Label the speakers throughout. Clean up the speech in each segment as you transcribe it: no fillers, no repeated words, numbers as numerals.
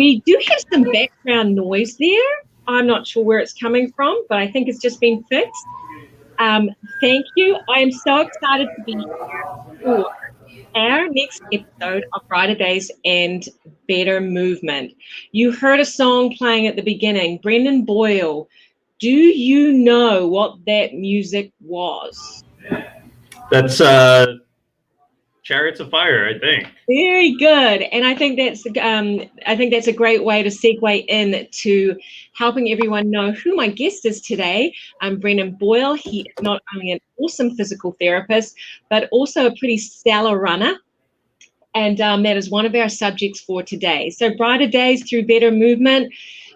Speaker 1: We do have some background noise there. I'm not sure where it's coming from, but I think it's just been fixed. Thank you. I am so excited to be here for our next episode of Brighter Days and Better Movement. You heard a song playing at the beginning, Brendan Boyle. Do you know what that music was?
Speaker 2: That's Chariots of Fire, I think.
Speaker 1: Very good, and I think that's a great way to segue in to helping everyone know who my guest is today. Brendan Boyle. He is not only an awesome physical therapist, but also a pretty stellar runner, and that is one of our subjects for today. So, Brighter Days through Better Movement.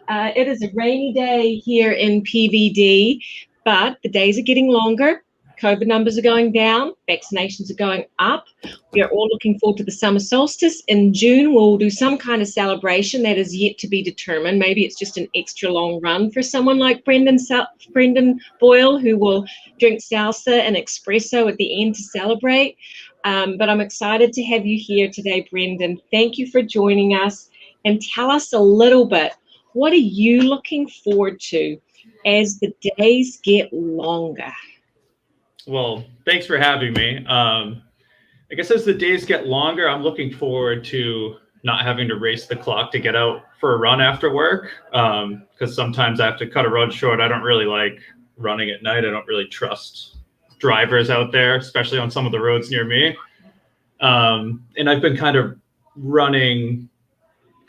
Speaker 1: It is a rainy day here in PVD, but the days are getting longer. COVID numbers are going down, vaccinations are going up. We are all looking forward to the summer solstice. In June, we'll do some kind of celebration that is yet to be determined. Maybe it's just an extra long run for someone like Brendan Boyle, who will drink salsa and espresso at the end to celebrate. But I'm excited to have you here today, Brendan. Thank you for joining us, and tell us a little bit, what are you looking forward to as the days get longer?
Speaker 2: Well, thanks for having me. I guess as the days get longer, I'm looking forward to not having to race the clock to get out for a run after work, because sometimes I have to cut a run short. I don't really like running at night. I don't really trust drivers out there, especially on some of the roads near me. And I've been kind of running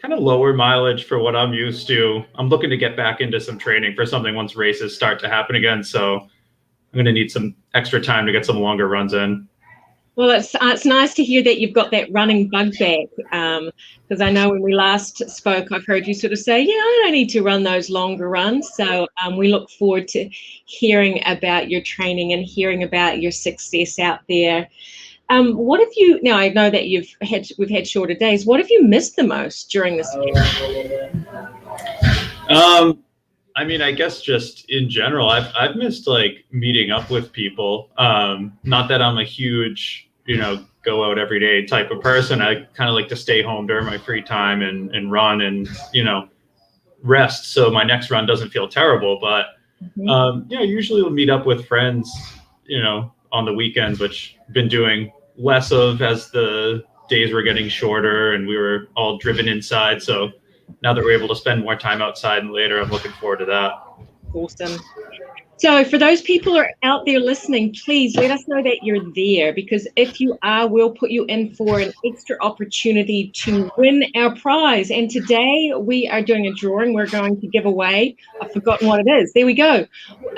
Speaker 2: kind of lower mileage for what I'm used to. I'm looking to get back into some training for something once races start to happen again. So I'm going to need some extra time to get some longer runs in.
Speaker 1: Well, it's nice to hear that you've got that running bug back, because I know when we last spoke, I've heard you sort of say, yeah, I don't need to run those longer runs. So we look forward to hearing about your training and hearing about your success out there. What have you, now I know that we've had shorter days, what have you missed the most during this year?
Speaker 2: I mean, I guess just in general, I've missed like meeting up with people. Not that I'm a huge, go out every day type of person. I kind of like to stay home during my free time and run and, rest. So my next run doesn't feel terrible. But, usually we'll meet up with friends, on the weekends, which I've been doing less of as the days were getting shorter and we were all driven inside. So now that we're able to spend more time outside and later, I'm looking forward to that.
Speaker 1: Awesome. So for those people who are out there listening, please let us know that you're there, because if you are, we'll put you in for an extra opportunity to win our prize. And today we are doing a drawing. We're going to give away, I've forgotten what it is. There we go.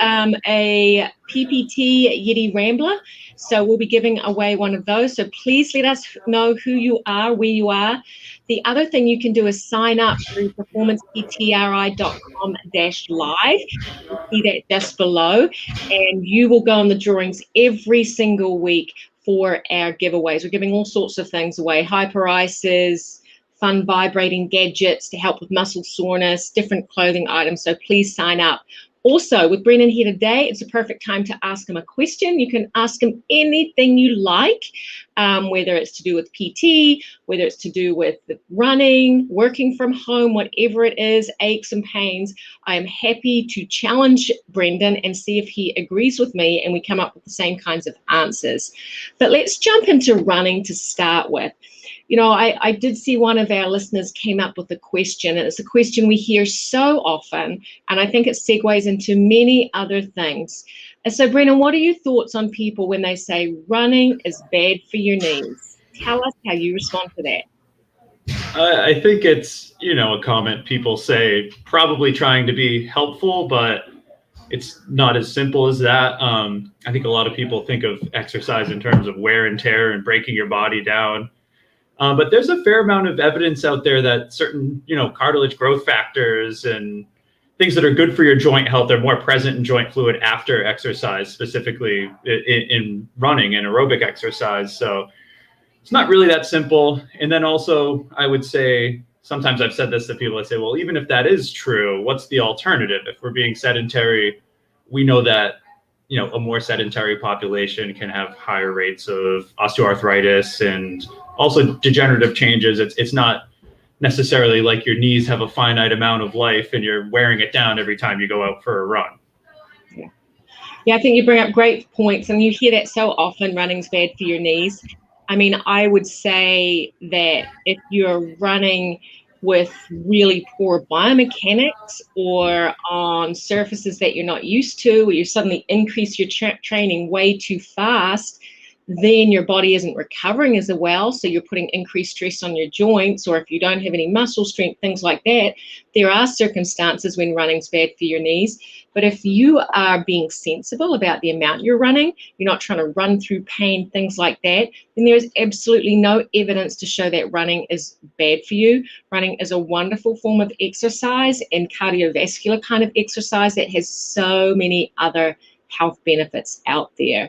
Speaker 1: A PPT Yeti Rambler. So we'll be giving away one of those. So please let us know who you are, where you are. The other thing you can do is sign up through performanceptri.com/live. You see that just below, and you will go on the drawings every single week for our giveaways. We're giving all sorts of things away: hyper ices, fun vibrating gadgets to help with muscle soreness, different clothing items. So please sign up. Also, with Brendan here today, it's a perfect time to ask him a question. You can ask him anything you like, whether it's to do with PT, whether it's to do with running, working from home, whatever it is, aches and pains. I am happy to challenge Brendan and see if he agrees with me and we come up with the same kinds of answers. But let's jump into running to start with. I did see one of our listeners came up with a question, and it's a question we hear so often, and I think it segues into many other things. And so, Brendan, what are your thoughts on people when they say running is bad for your knees? Tell us how you respond to that.
Speaker 2: I think it's, a comment people say, probably trying to be helpful, but it's not as simple as that. I think a lot of people think of exercise in terms of wear and tear and breaking your body down. But there's a fair amount of evidence out there that certain, cartilage growth factors and things that are good for your joint health are more present in joint fluid after exercise, specifically in running and aerobic exercise. So it's not really that simple. And then also, I would say, sometimes I've said this to people, I say, well, even if that is true, what's the alternative? If we're being sedentary, we know that, a more sedentary population can have higher rates of osteoarthritis and also degenerative changes. It's not necessarily like your knees have a finite amount of life and you're wearing it down every time you go out for a run.
Speaker 1: Yeah, I think you bring up great points, and you hear that so often, running's bad for your knees. I mean, I would say that if you're running with really poor biomechanics or on surfaces that you're not used to, or you suddenly increase your training way too fast, then your body isn't recovering as well. So you're putting increased stress on your joints, or if you don't have any muscle strength, things like that. There are circumstances when running's bad for your knees. But if you are being sensible about the amount you're running, you're not trying to run through pain, things like that, then there's absolutely no evidence to show that running is bad for you. Running is a wonderful form of exercise and cardiovascular kind of exercise that has so many other health benefits out there.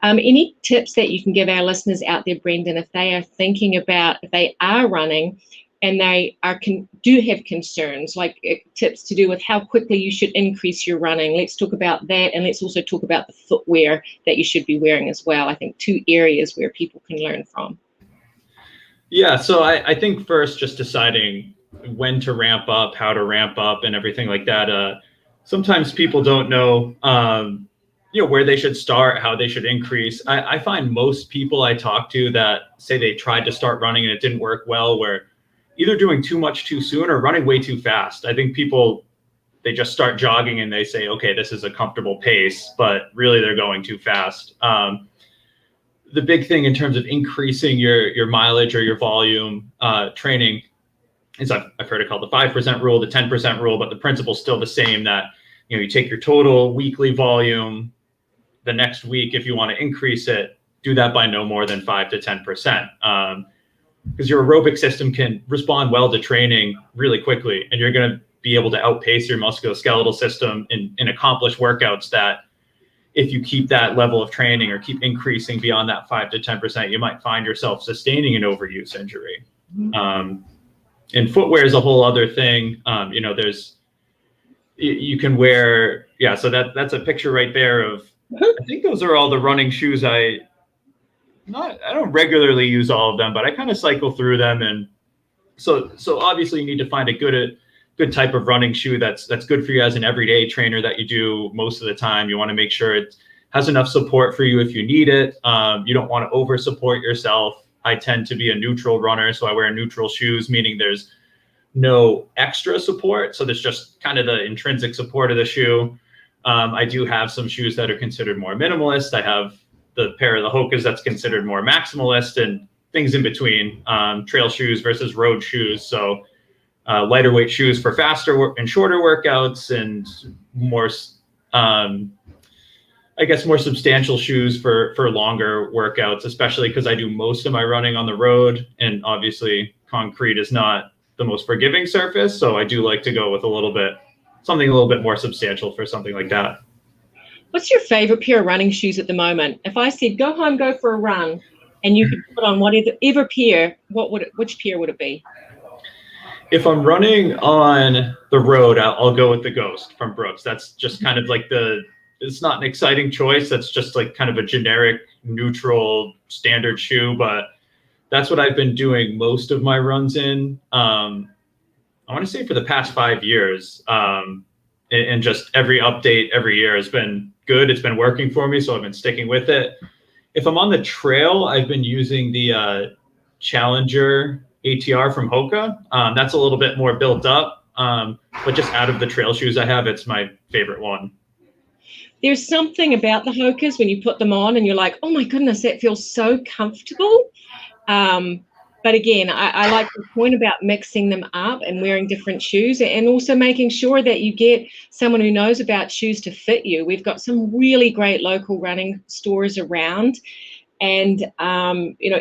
Speaker 1: Any tips that you can give our listeners out there, Brendan, if they are thinking about, if they are running and they are do have concerns, like tips to do with how quickly you should increase your running? Let's talk about that, and let's also talk about the footwear that you should be wearing as well. I think 2 areas where people can learn from.
Speaker 2: Yeah, so I think first just deciding when to ramp up, how to ramp up, and everything like that. Sometimes people don't know where they should start, how they should increase. I find most people I talk to that say they tried to start running and it didn't work well, were either doing too much too soon or running way too fast. I think people, they just start jogging and they say, okay, this is a comfortable pace, but really they're going too fast. The big thing in terms of increasing your mileage or your volume training is I've heard it called the 5% rule, the 10% rule, but the principle's still the same, that you take your total weekly volume. The next week, if you want to increase it, do that by no more than 5 to 10%. Because your aerobic system can respond well to training really quickly, and you're going to be able to outpace your musculoskeletal system and accomplish workouts that if you keep that level of training or keep increasing beyond that 5 to 10%, you might find yourself sustaining an overuse injury. And footwear is a whole other thing. You can wear, so that's a picture right there of, I think those are all the running shoes. I don't regularly use all of them, but I kind of cycle through them. And so obviously you need to find a good type of running shoe that's good for you as an everyday trainer that you do most of the time. You want to make sure it has enough support for you if you need it. You don't want to over support yourself. I tend to be a neutral runner, so I wear neutral shoes, meaning there's no extra support. So there's just kind of the intrinsic support of the shoe. I do have some shoes that are considered more minimalist. I have the pair of the Hokas that's considered more maximalist, and things in between, trail shoes versus road shoes. So lighter weight shoes for faster and shorter workouts, and more, more substantial shoes for longer workouts, especially because I do most of my running on the road, and obviously concrete is not the most forgiving surface. So I do like to go with something a little bit more substantial for something like that.
Speaker 1: What's your favorite pair of running shoes at the moment? If I said, go home, go for a run, and you could put on whatever pair, which pair would it be?
Speaker 2: If I'm running on the road, I'll go with the Ghost from Brooks. That's just kind of like it's not an exciting choice. That's just like kind of a generic, neutral, standard shoe, but that's what I've been doing most of my runs in. I want to say for the past 5 years, and just every update every year has been good. It's been working for me, so I've been sticking with it. If I'm on the trail, I've been using the Challenger ATR from Hoka. That's a little bit more built up, but just out of the trail shoes I have, it's my favorite one.
Speaker 1: There's something about the Hokas when you put them on and you're like, oh my goodness, that feels so comfortable. But again, I like the point about mixing them up and wearing different shoes, and also making sure that you get someone who knows about shoes to fit you. We've got some really great local running stores around, and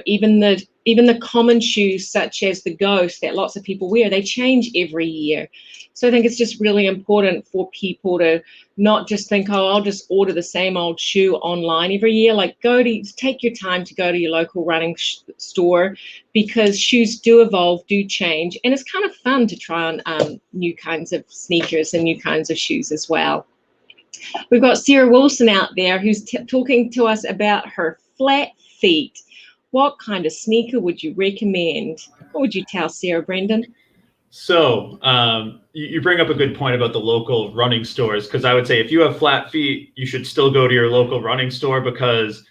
Speaker 1: even the common shoes such as the Ghost that lots of people wear, they change every year. So I think it's just really important for people to not just think, oh, I'll just order the same old shoe online every year. Like, take your time to go to your local running store, because shoes do evolve, do change, and it's kind of fun to try on new kinds of sneakers and new kinds of shoes as well. We've got Sarah Wilson out there who's talking to us about her flat feet. What kind of sneaker would you recommend? What would you tell Sarah, Brendan?
Speaker 2: So you bring up a good point about the local running stores, because I would say if you have flat feet, you should still go to your local running store, because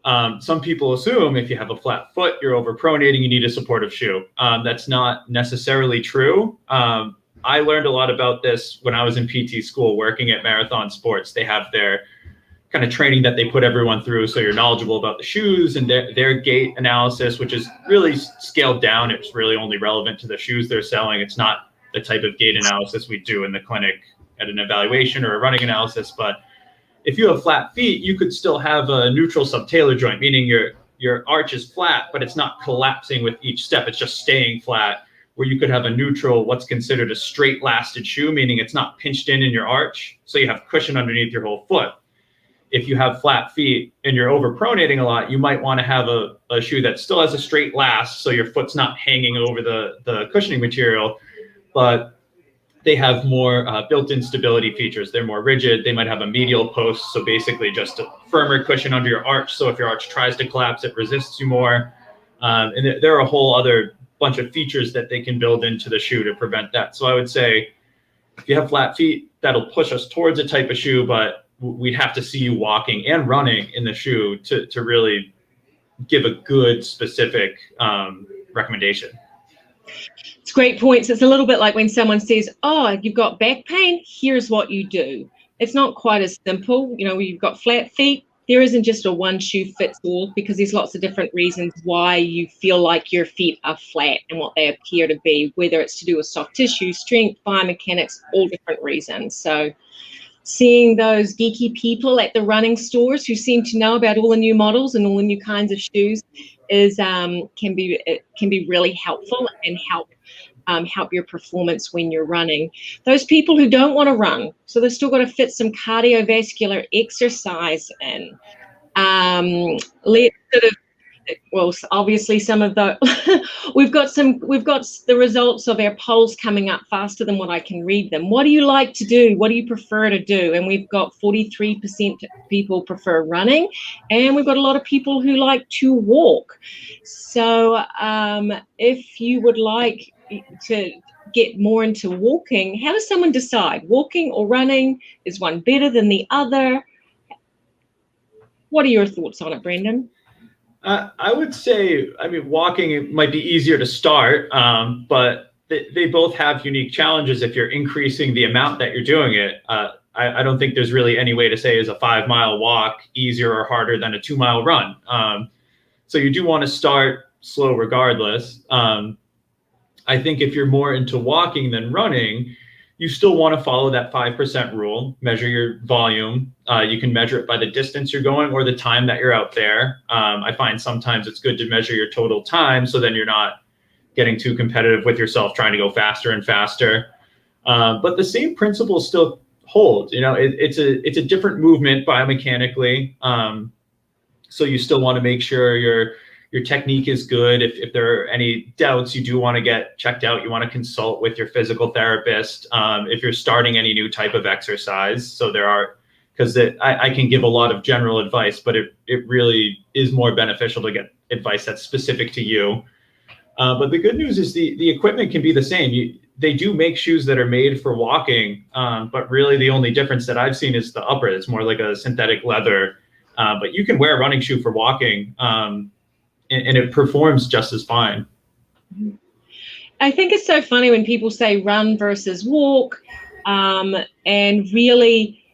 Speaker 2: some people assume if you have a flat foot, you're overpronating, you need a supportive shoe. That's not necessarily true. I learned a lot about this when I was in PT school working at Marathon Sports. They have their kind of training that they put everyone through, so you're knowledgeable about the shoes and their gait analysis, which is really scaled down. It's really only relevant to the shoes they're selling. It's not the type of gait analysis we do in the clinic at an evaluation or a running analysis. But if you have flat feet, you could still have a neutral subtalar joint, meaning your arch is flat, but it's not collapsing with each step. It's just staying flat, where you could have a neutral, what's considered a straight lasted shoe, meaning it's not pinched in your arch. So you have cushion underneath your whole foot. If you have flat feet and you're overpronating a lot, you might want to have a shoe that still has a straight last, so your foot's not hanging over the cushioning material, but they have more built-in stability features. They're more rigid. They might have a medial post, so basically just a firmer cushion under your arch, so if your arch tries to collapse, it resists you more. And there are a whole other bunch of features that they can build into the shoe to prevent that. So I would say if you have flat feet, that'll push us towards a type of shoe, but we'd have to see you walking and running in the shoe to really give a good specific recommendation.
Speaker 1: It's great points. It's a little bit like when someone says, oh, you've got back pain, here's what you do. It's not quite as simple. You know, you've got flat feet, there isn't just a one shoe fits all, because there's lots of different reasons why you feel like your feet are flat and what they appear to be, whether it's to do with soft tissue, strength, biomechanics, all different reasons. So seeing those geeky people at the running stores who seem to know about all the new models and all the new kinds of shoes is can be really helpful and help your performance when you're running. Those people who don't want to run, so they've still got to fit some cardiovascular exercise in. Let's sort of, well, obviously some of the we've got the results of our polls coming up faster than what I can read them. What do you like to do? What do you prefer to do? And we've got 43% people prefer running, and we've got a lot of people who like to walk. So if you would like to get more into walking, how does someone decide? Walking or running? Is one better than the other? What are your thoughts on it, Brendan?
Speaker 2: I would say, I mean, walking, it might be easier to start, but they both have unique challenges if you're increasing the amount that you're doing it. I don't think there's really any way to say, is a 5-mile walk easier or harder than a 2-mile run? So you do want to start slow regardless. I think if you're more into walking than running, you still want to follow that 5% rule, measure your volume. You can measure it by the distance you're going or the time that you're out there. I find sometimes it's good to measure your total time, so then you're not getting too competitive with yourself trying to go faster and faster. But the same principles still hold. You know, it's a different movement biomechanically. So you still want to make sure your technique is good. If there are any doubts, you do want to get checked out. You want to consult with your physical therapist if you're starting any new type of exercise. So there are, because I can give a lot of general advice, but it really is more beneficial to get advice that's specific to you. But the good news is the equipment can be the same. They do make shoes that are made for walking, but really the only difference that I've seen is the upper. It's more like a synthetic leather, but you can wear a running shoe for walking. And it performs just as fine.
Speaker 1: I think it's so funny when people say run versus walk, and really,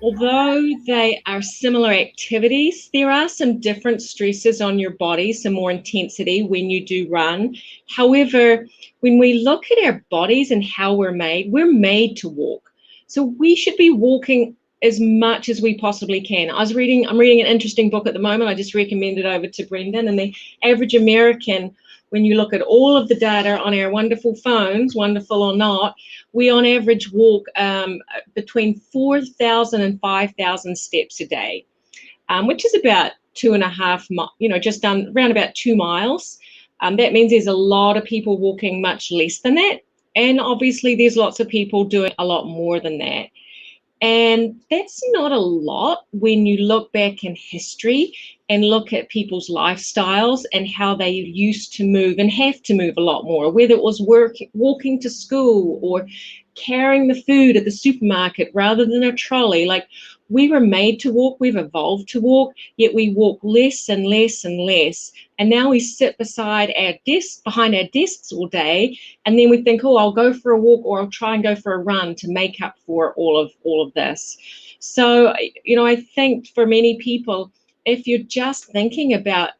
Speaker 1: although they are similar activities, there are some different stresses on your body, some more intensity when you do run. However, when we look at our bodies and how we're made to walk. So we should be walking as much as we possibly can. I'm reading an interesting book at the moment. I just recommended over to Brendan, and the average American, when you look at all of the data on our wonderful phones, wonderful or not, we on average walk between 4,000 and 5,000 steps a day, which is about 2.5, just done around about 2 miles. That means there's a lot of people walking much less than that. And obviously there's lots of people doing a lot more than that. And that's not a lot when you look back in history and look at people's lifestyles and how they used to move and have to move a lot more, whether it was walking to school or carrying the food at the supermarket rather than a trolley. Like, we were made to walk, we've evolved to walk, yet we walk less and less and less. And now we sit behind our desks all day, and then we think, oh, I'll go for a walk or I'll try and go for a run to make up for all of this. So, I think for many people, if you're just thinking about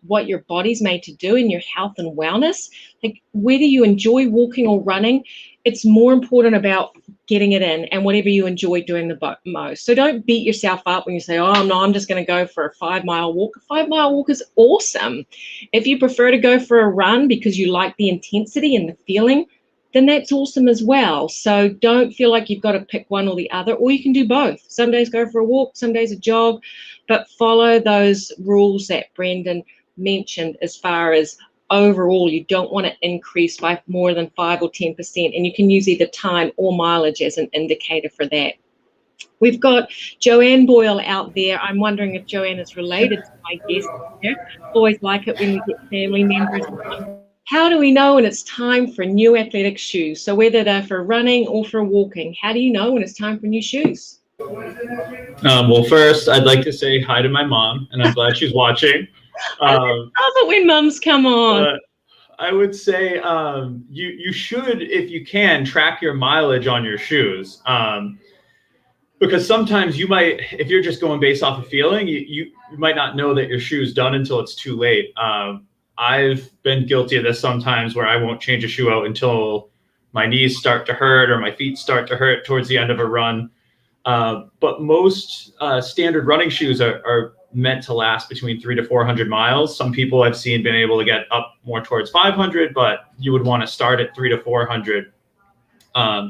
Speaker 1: what your body's made to do in your health and wellness, like whether you enjoy walking or running, it's more important about getting it in and whatever you enjoy doing the most. So don't beat yourself up when you say, oh, no, I'm just going to go for a 5-mile walk. A 5-mile walk is awesome. If you prefer to go for a run because you like the intensity and the feeling, then that's awesome as well. So don't feel like you've got to pick one or the other, or you can do both. Some days go for a walk, some days a jog, but follow those rules that Brendan mentioned as far as overall, you don't want to increase by more than 5 or 10%, and you can use either time or mileage as an indicator for that. We've got Joanne Boyle out there. I'm wondering if Joanne is related to my guest here. Always like it when we get family members on. How do we know when it's time for new athletic shoes? So whether they're for running or for walking, how do you know when it's time for new shoes?
Speaker 2: Well, first, I'd like to say hi to my mom, and I'm glad she's watching.
Speaker 1: I love it when mums come on.
Speaker 2: I would say you should, if you can, track your mileage on your shoes. Because sometimes you might, if you're just going based off of feeling, you might not know that your shoe's done until it's too late. I've been guilty of this sometimes where I won't change a shoe out until my knees start to hurt or my feet start to hurt towards the end of a run. But most standard running shoes are meant to last between 300 to 400 miles. Some people I've seen been able to get up more towards 500, but you would want to start at 300 to 400.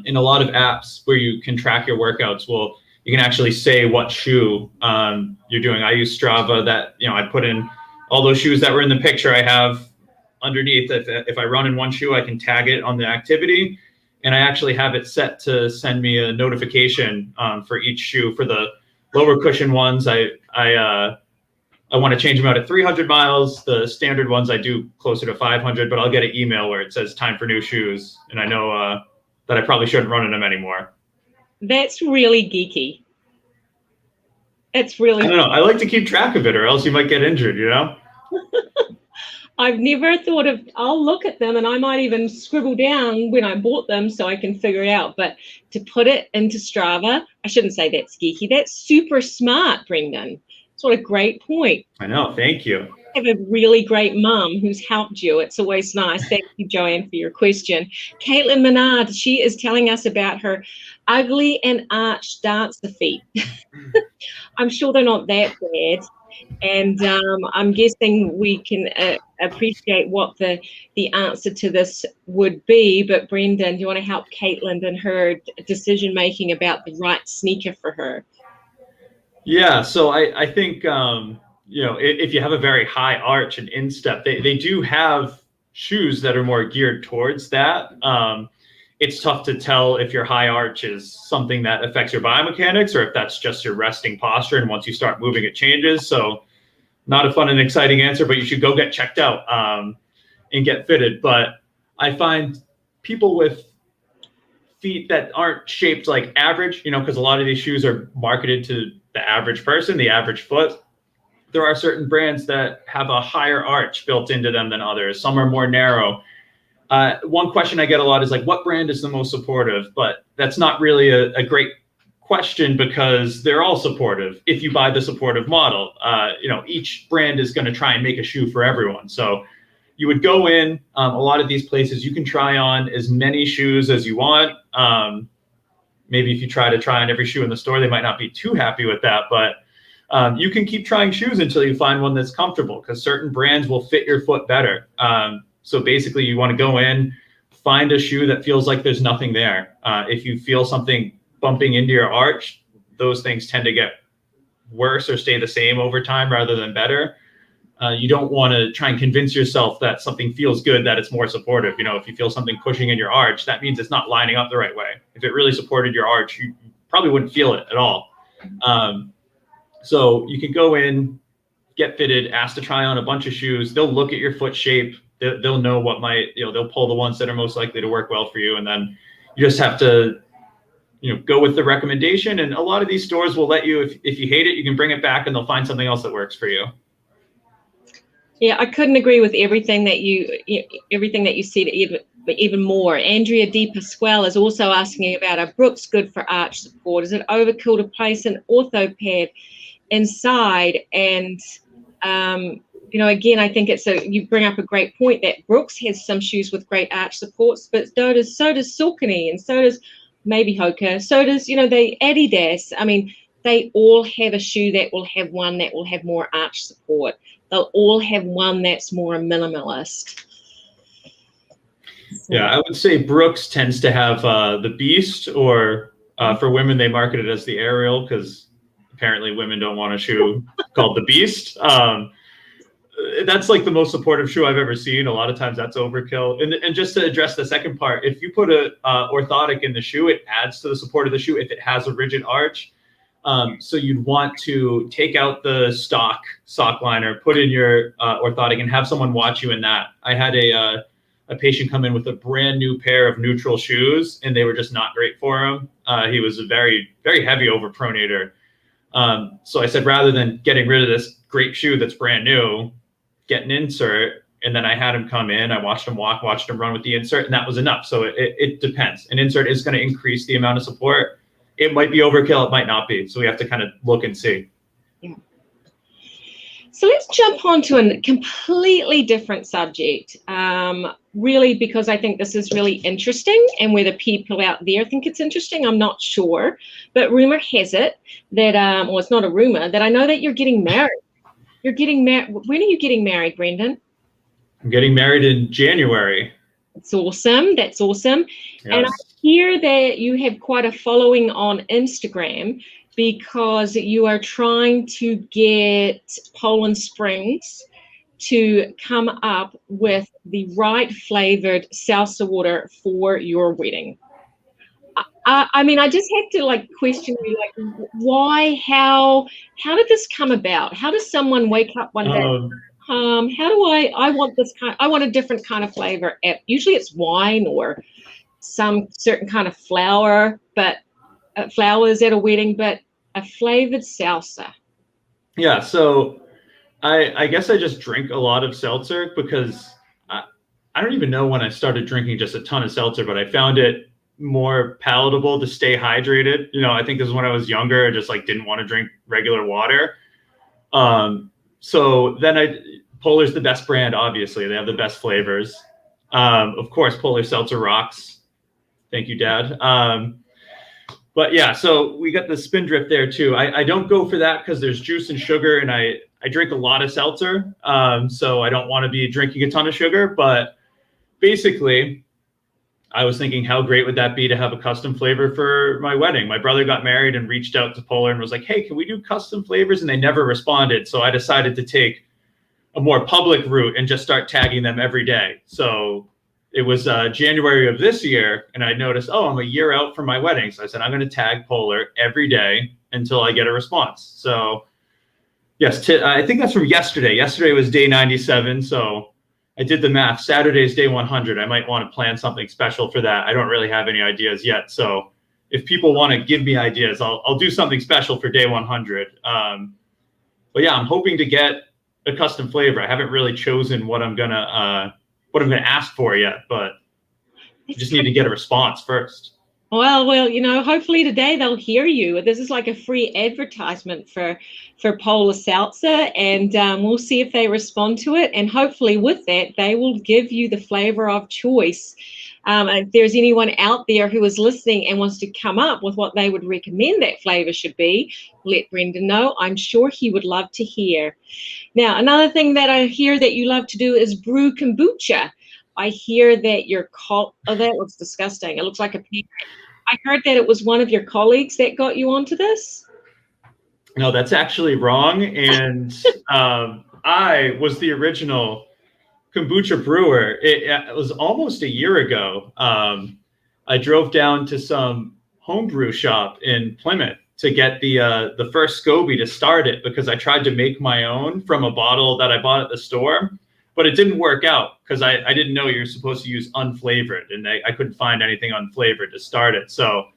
Speaker 2: In a lot of apps where you can track your workouts, you can actually say what shoe you're doing. I use Strava. That I put in all those shoes that were in the picture I have underneath. If I run in one shoe, I can tag it on the activity, and I actually have it set to send me a notification for each shoe. For the lower cushion ones, I want to change them out at 300 miles. The standard ones I do closer to 500, but I'll get an email where it says time for new shoes, and I know that I probably shouldn't run in them anymore.
Speaker 1: That's really geeky. It's really.
Speaker 2: I don't know. I like to keep track of it, or else you might get injured.
Speaker 1: I've never thought of. I'll look at them, and I might even scribble down when I bought them so I can figure it out. But to put it into Strava, I shouldn't say that's geeky. That's super smart, Brendan. That's what a great point.
Speaker 2: I know. Thank you.
Speaker 1: Have a really great mum who's helped you. It's always nice. Thank you, Joanne, for your question. Caitlin Menard, she is telling us about her ugly and arched dancer feet. I'm sure they're not that bad. And I'm guessing we can appreciate what the answer to this would be. But Brendan, do you want to help Caitlin in her decision making about the right sneaker for her?
Speaker 2: Yeah, so I think if you have a very high arch and instep, they do have shoes that are more geared towards that. It's tough to tell if your high arch is something that affects your biomechanics or if that's just your resting posture, and once you start moving, it changes. So not a fun and exciting answer, but you should go get checked out and get fitted. But I find people with feet that aren't shaped like average, because a lot of these shoes are marketed to the average person, the average foot. There are certain brands that have a higher arch built into them than others. Some are more narrow. One question I get a lot is like, what brand is the most supportive? But that's not really a great question because they're all supportive if you buy the supportive model. Each brand is going to try and make a shoe for everyone. So you would go in, a lot of these places, you can try on as many shoes as you want. Maybe if you try on every shoe in the store, they might not be too happy with that, but you can keep trying shoes until you find one that's comfortable, because certain brands will fit your foot better. So basically you want to go in, find a shoe that feels like there's nothing there. If you feel something bumping into your arch, those things tend to get worse or stay the same over time rather than better. You don't want to try and convince yourself that something feels good, that it's more supportive. If you feel something pushing in your arch, that means it's not lining up the right way. If it really supported your arch, probably wouldn't feel it at all. So you can go in, get fitted, ask to try on a bunch of shoes. They'll look at your foot shape. They'll know what might, they'll pull the ones that are most likely to work well for you. And then you just have to, go with the recommendation. And a lot of these stores will let you, if you hate it, you can bring it back and they'll find something else that works for you.
Speaker 1: Yeah, I couldn't agree with everything that you said even more. Andrea De Pasquale is also asking about, are Brooks good for arch support? Is it overkill to place an ortho pad inside? And again, I think you bring up a great point that Brooks has some shoes with great arch supports, but so does Saucony, and so does maybe Hoka, so does they Adidas. I mean, they all have a shoe that will have one that will have more arch support. They'll all have one that's more minimalist.
Speaker 2: Yeah, I would say Brooks tends to have the Beast, or for women, they market it as the Ariel because apparently women don't want a shoe called the Beast. That's like the most supportive shoe I've ever seen. A lot of times that's overkill. And just to address the second part, if you put a orthotic in the shoe, it adds to the support of the shoe if it has a rigid arch. So you'd want to take out the stock sock liner, put in your orthotic, and have someone watch you in that. I had a patient come in with a brand new pair of neutral shoes, and they were just not great for him. He was a very, very heavy overpronator. So I said, rather than getting rid of this great shoe that's brand new, get an insert. And then I had him come in, I watched him walk, watched him run with the insert, and that was enough. So it depends. An insert is going to increase the amount of support. It might be overkill, it might not be. So we have to kind of look and see.
Speaker 1: Yeah. So let's jump on to a completely different subject, really, because I think this is really interesting, and whether people out there think it's interesting, I'm not sure. But rumor has it that, well, it's not a rumor, that I know that you're getting married. You're getting married. When are you getting married, Brendan?
Speaker 2: I'm getting married in January.
Speaker 1: That's awesome. That's awesome.
Speaker 2: Yes.
Speaker 1: And I hear that you have quite a following on Instagram because you are trying to get Poland Springs to come up with the right flavored salsa water for your wedding. I mean, I just have to question you, why, how did this come about? How does someone wake up one day? How do I want this I want a different kind of flavor. Usually it's wine or some certain kind of flour, but flowers at a wedding, but a flavored salsa.
Speaker 2: Yeah. So I guess I just drink a lot of seltzer because I don't even know when I started drinking just a ton of seltzer, but I found it more palatable to stay hydrated. I think this is when I was younger. I just didn't want to drink regular water. So then Polar's the best brand, obviously. They have the best flavors. Of course, Polar Seltzer rocks. Thank you, Dad. But yeah, so we got the Spindrift there too. I don't go for that because there's juice and sugar, and I drink a lot of seltzer. So I don't want to be drinking a ton of sugar. But basically, I was thinking, how great would that be to have a custom flavor for my wedding? My brother got married and reached out to Polar and was like, hey, can we do custom flavors? And they never responded. So I decided to take a more public route and just start tagging them every day. So it was January of this year, and I noticed, I'm a year out from my wedding. So I said, I'm going to tag Polar every day until I get a response. So yes, I think that's from yesterday. Yesterday was day 97. So I did the math. Saturday is day 100. I might want to plan something special for that. I don't really have any ideas yet. So if people want to give me ideas, I'll do something special for day 100. But yeah, I'm hoping to get a custom flavor. I haven't really chosen what I'm gonna ask for yet, but I just need to get a response first.
Speaker 1: Well, hopefully today they'll hear you. This is like a free advertisement for Polar Seltzer, and we'll see if they respond to it. And hopefully with that, they will give you the flavor of choice. If there's anyone out there who is listening and wants to come up with what they would recommend that flavor should be, let Brendan know. I'm sure he would love to hear. Now, another thing that I hear that you love to do is brew kombucha. I hear that that looks disgusting. It looks like a pig. I heard that it was one of your colleagues that got you onto this.
Speaker 2: No, that's actually wrong. And I was the original kombucha brewer. It was almost a year ago. I drove down to some homebrew shop in Plymouth to get the first SCOBY to start it, because I tried to make my own from a bottle that I bought at the store, but it didn't work out because I didn't know you're supposed to use unflavored, and I couldn't find anything unflavored to start it. So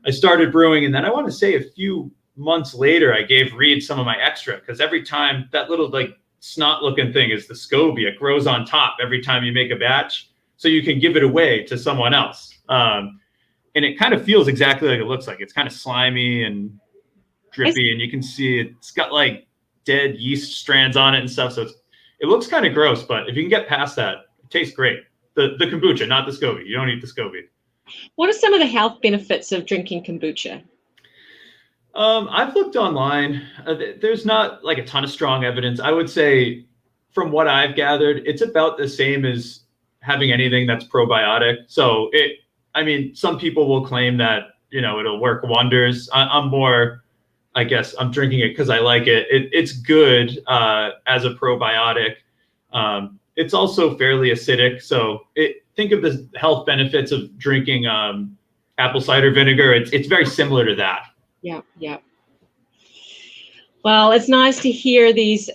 Speaker 2: I started brewing, and then I want to say a few months later, I gave Reed some of my extra, because every time that little like snot looking thing is the SCOBY, it grows on top every time you make a batch, so you can give it away to someone else. And it kind of feels exactly like it looks like. It's kind of slimy and drippy, and you can see it's got like dead yeast strands on it and stuff. So it looks kind of gross, but if you can get past that, it tastes great. The kombucha, not the SCOBY. You don't eat the SCOBY.
Speaker 1: What are some of the health benefits of drinking kombucha?
Speaker 2: I've looked online. There's not like a ton of strong evidence. I would say, from what I've gathered, it's about the same as having anything that's probiotic. So some people will claim that, it'll work wonders. I'm more, I guess, I'm drinking it because I like it. It's good as a probiotic. It's also fairly acidic. So think of the health benefits of drinking apple cider vinegar. It's very similar to that.
Speaker 1: Yeah. Well, it's nice to hear these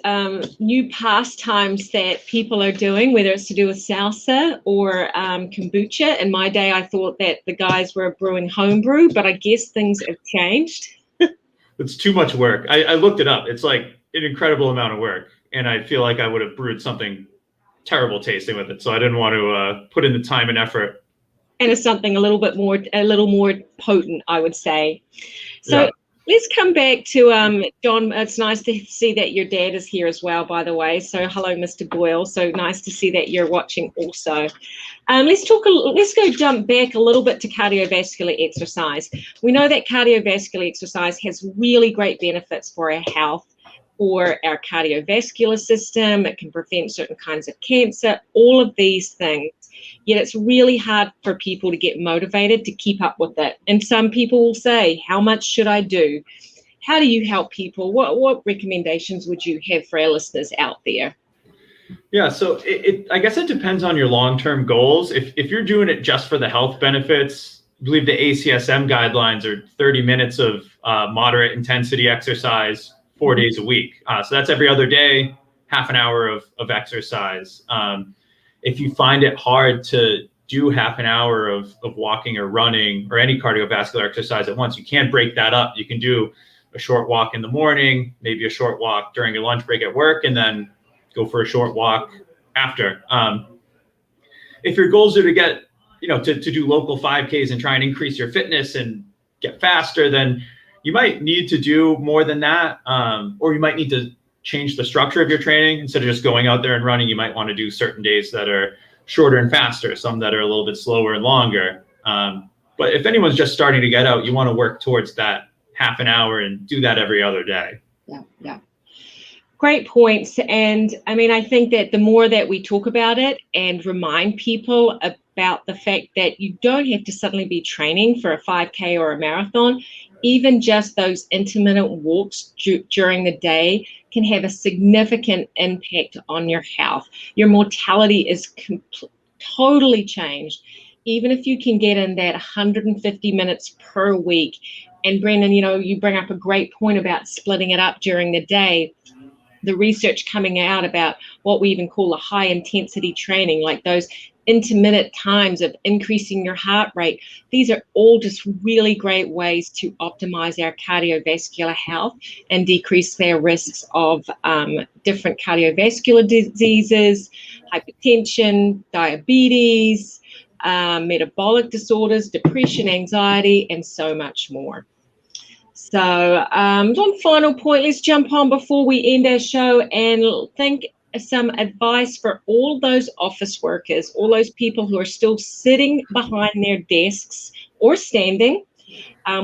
Speaker 1: new pastimes that people are doing, whether it's to do with salsa or kombucha. In my day, I thought that the guys were brewing homebrew, but I guess things have changed.
Speaker 2: It's too much work. I looked it up. It's like an incredible amount of work, and I feel like I would have brewed something terrible tasting with it. So I didn't want to put in the time and effort.
Speaker 1: And it's something a little more potent, I would say. So. Yeah. Let's come back to John. It's nice to see that your dad is here as well, by the way. So hello, Mr. Boyle. So nice to see that you're watching also. Let's go jump back a little bit to cardiovascular exercise. We know that cardiovascular exercise has really great benefits for our health, for our cardiovascular system. It can prevent certain kinds of cancer, all of these things. Yet it's really hard for people to get motivated to keep up with it. And some people will say, how much should I do? How do you help people? What recommendations would you have for our listeners out there?
Speaker 2: Yeah, so I guess it depends on your long-term goals. If you're doing it just for the health benefits, I believe the ACSM guidelines are 30 minutes of moderate intensity exercise 4 days a week. So that's every other day, half an hour of exercise. If you find it hard to do half an hour of walking or running or any cardiovascular exercise at once, you can break that up. You can do a short walk in the morning, maybe a short walk during your lunch break at work, and then go for a short walk after. If your goals are to get, to do local 5Ks and try and increase your fitness and get faster, then you might need to do more than that. Or you might need to change the structure of your training. Instead of just going out there and running, you might want to do certain days that are shorter and faster, some that are a little bit slower and longer. But if anyone's just starting to get out, you want to work towards that half an hour and do that every other day.
Speaker 1: Yeah. Great points. And I think that the more that we talk about it and remind people about the fact that you don't have to suddenly be training for a 5K or a marathon, even just those intermittent walks during the day can have a significant impact on your health. Your mortality is totally changed. Even if you can get in that 150 minutes per week. And Brendan, you bring up a great point about splitting it up during the day. The research coming out about what we even call a high intensity training, like those intermittent times of increasing your heart rate. These are all just really great ways to optimize our cardiovascular health and decrease their risks of different cardiovascular diseases, hypertension, diabetes, metabolic disorders, depression, anxiety, and so much more. So one final point, let's jump on before we end our show and think some advice for all those office workers, all those people who are still sitting behind their desks or standing.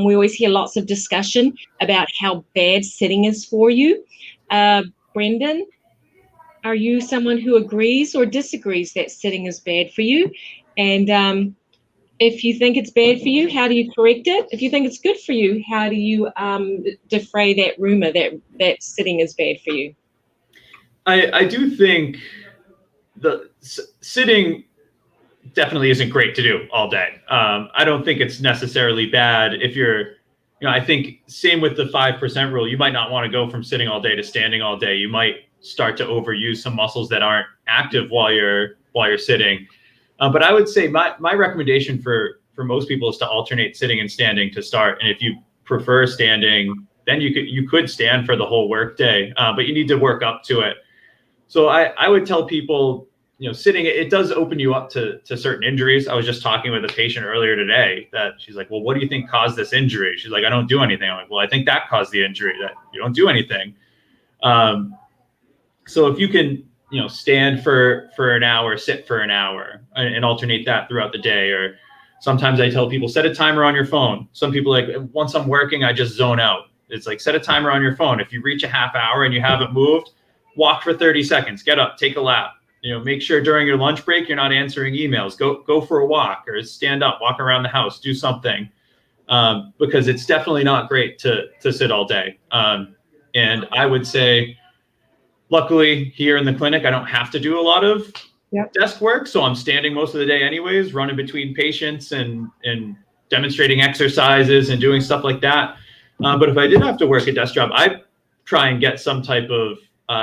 Speaker 1: We always hear lots of discussion about how bad sitting is for you. Brendan, are you someone who agrees or disagrees that sitting is bad for you? And if you think it's bad for you, how do you correct it? If you think it's good for you, how do you defray that rumor that sitting is bad for you?
Speaker 2: I do think the sitting definitely isn't great to do all day. I don't think it's necessarily bad if you're, I think same with the 5% rule. You might not want to go from sitting all day to standing all day. You might start to overuse some muscles that aren't active while you're sitting. But I would say my recommendation for most people is to alternate sitting and standing to start. And if you prefer standing, then you could stand for the whole work day, but you need to work up to it. So I would tell people, sitting, it does open you up to certain injuries. I was just talking with a patient earlier today that she's like, well, what do you think caused this injury? She's like, I don't do anything. I'm like, well, I think that caused the injury, that you don't do anything. So if you can, stand for an hour, sit for an hour, and alternate that throughout the day. Or sometimes I tell people, set a timer on your phone. Some people like, once I'm working, I just zone out. It's like, set a timer on your phone. If you reach a half hour and you haven't moved, walk for 30 seconds, get up, take a lap. Make sure during your lunch break, you're not answering emails. Go for a walk, or stand up, walk around the house, do something, because it's definitely not great to sit all day. And I would say, luckily here in the clinic, I don't have to do a lot of desk work. So I'm standing most of the day anyways, running between patients and demonstrating exercises and doing stuff like that. But if I did have to work a desk job, I'd try and get some type of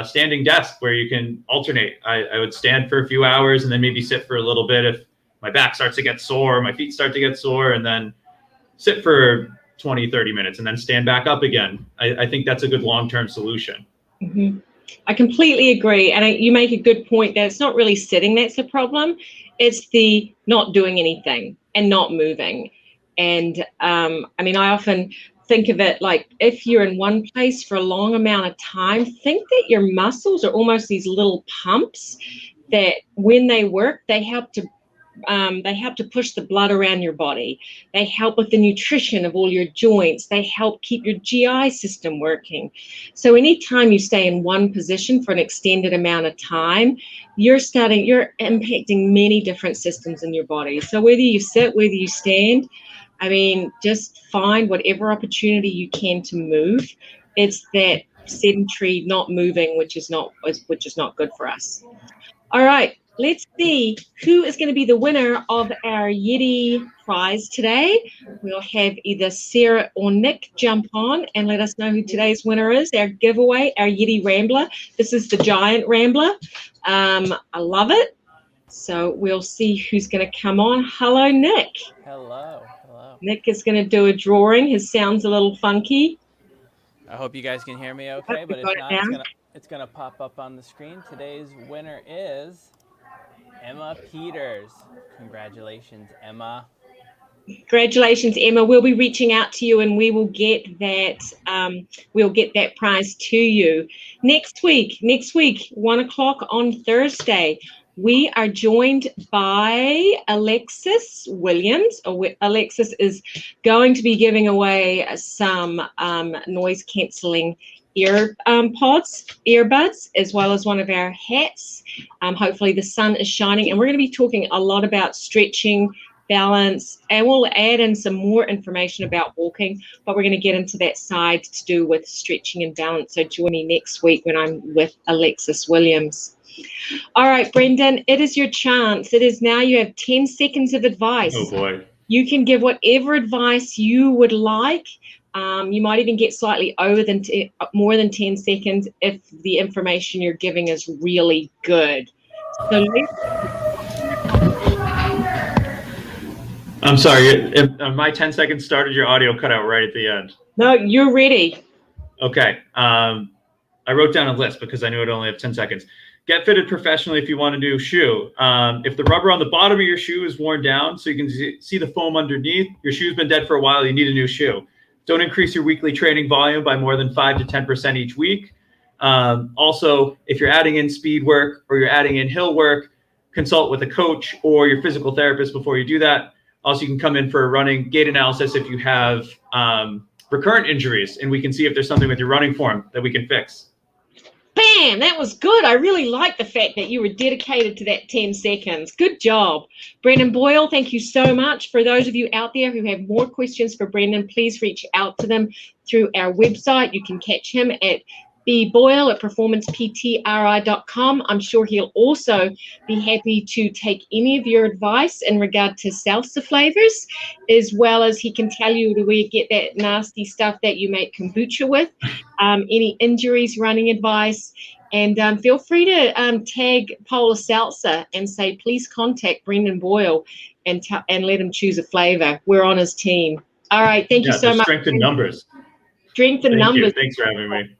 Speaker 2: standing desk where you can alternate. I would stand for a few hours and then maybe sit for a little bit if my back starts to get sore, my feet start to get sore, and then sit for 20, 30 minutes and then stand back up again. I think that's a good long-term solution.
Speaker 1: Mm-hmm. I completely agree. And you make a good point that it's not really sitting that's the problem. It's the not doing anything and not moving. And I often think of it like, if you're in one place for a long amount of time, think that your muscles are almost these little pumps that when they work, they help to push the blood around your body. They help with the nutrition of all your joints. They help keep your GI system working. So anytime you stay in one position for an extended amount of time, you're impacting many different systems in your body. So whether you sit, whether you stand, just find whatever opportunity you can to move. It's that sedentary not moving, which is not good for us. All right. Let's see who is going to be the winner of our Yeti prize today. We'll have either Sarah or Nick jump on and let us know who today's winner is. Our giveaway, our Yeti Rambler. This is the giant Rambler. I love it. So we'll see who's going to come on. Hello, Nick.
Speaker 3: Hello.
Speaker 1: Nick is going to do a drawing. His sound's a little funky.
Speaker 3: I hope you guys can hear me okay, but if not, it's going to pop up on the screen. Today's winner is Emma Peters. Congratulations, Emma.
Speaker 1: Congratulations, Emma. We'll be reaching out to you and we will get that prize to you next week, 1:00 on Thursday. We are joined by Alexis Williams. Alexis is going to be giving away some noise cancelling earbuds, as well as one of our hats. Hopefully the sun is shining, and we're going to be talking a lot about stretching, balance, and we'll add in some more information about walking, but we're going to get into that side to do with stretching and balance. So join me next week when I'm with Alexis Williams. All right, Brendan, it is your chance. It is now. You have 10 seconds of advice.
Speaker 2: Oh boy.
Speaker 1: You can give whatever advice you would like. You might even get slightly more than 10 seconds if the information you're giving is really good. So
Speaker 2: I'm sorry, if my 10 seconds started, your audio cut out right at the end.
Speaker 1: No, you're ready.
Speaker 2: Okay. I wrote down a list because I knew I'd only have 10 seconds. Get fitted professionally if you want a new shoe. If the rubber on the bottom of your shoe is worn down so you can see the foam underneath, your shoe's been dead for a while, you need a new shoe. Don't increase your weekly training volume by more than 5 to 10% each week. Also, if you're adding in speed work or you're adding in hill work, consult with a coach or your physical therapist before you do that. Also, you can come in for a running gait analysis if you have recurrent injuries, and we can see if there's something with your running form that we can fix.
Speaker 1: Bam, that was good. I really like the fact that you were dedicated to that 10 seconds. Good job. Brendan Boyle, thank you so much. For those of you out there who have more questions for Brendan, please reach out to them through our website. You can catch him at Boyle at performanceptri.com. I'm sure he'll also be happy to take any of your advice in regard to salsa flavors, as well as he can tell you where you get that nasty stuff that you make kombucha with, any injuries, running advice. And feel free to tag Polar Salsa and say, please contact Brendan Boyle and let him choose a flavor. We're on his team. All right. Thank you so much.
Speaker 2: Strength in numbers.
Speaker 1: Strength in
Speaker 2: Thank
Speaker 1: numbers.
Speaker 2: you. Thanks for having me.